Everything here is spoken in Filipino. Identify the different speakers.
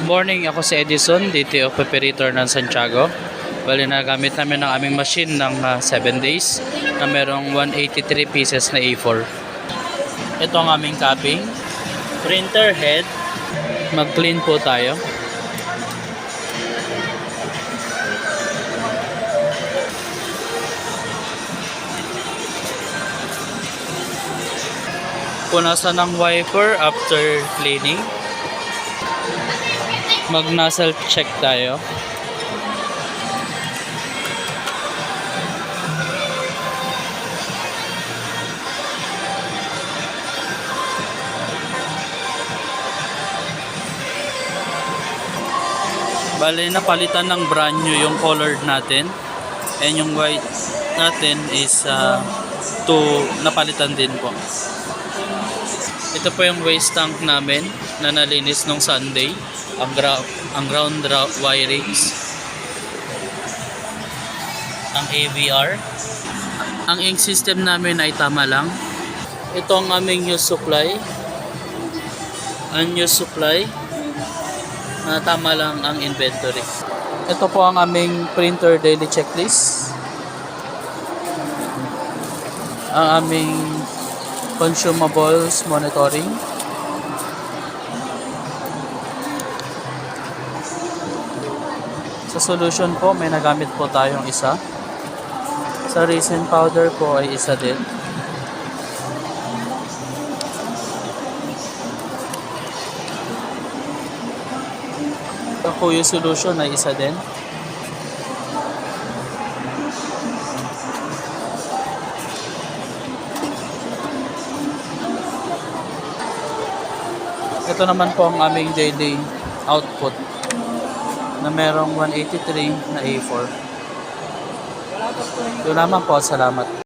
Speaker 1: Morning, ako si Edison, DTO Operator ng Santiago. Bali, nagamit namin ang aming machine ng 7 days na merong 183 pieces na A4. Ito ang aming capping, printer head. Mag-clean po tayo. Punasan ng wiper after cleaning. Mag-nozzle check tayo. Bale, napalitan ng brand new yung color natin. And yung white natin is napalitan din po. Ito po yung waste tank namin na nalinis nung Sunday. Ang ground wirings. Ang AVR. Ang ink system namin ay tama lang. Ito ang aming news supply. Ang news supply. Tama lang ang inventory. Ito po ang aming printer daily checklist. Ang aming consumables monitoring. Sa solution po, may nagamit po tayong isa. Sa resin powder po ay isa din. Sa Kuyo solution ay isa din. Ito naman po ang aming daily output na merong 183 na A4. Yun naman po, salamat.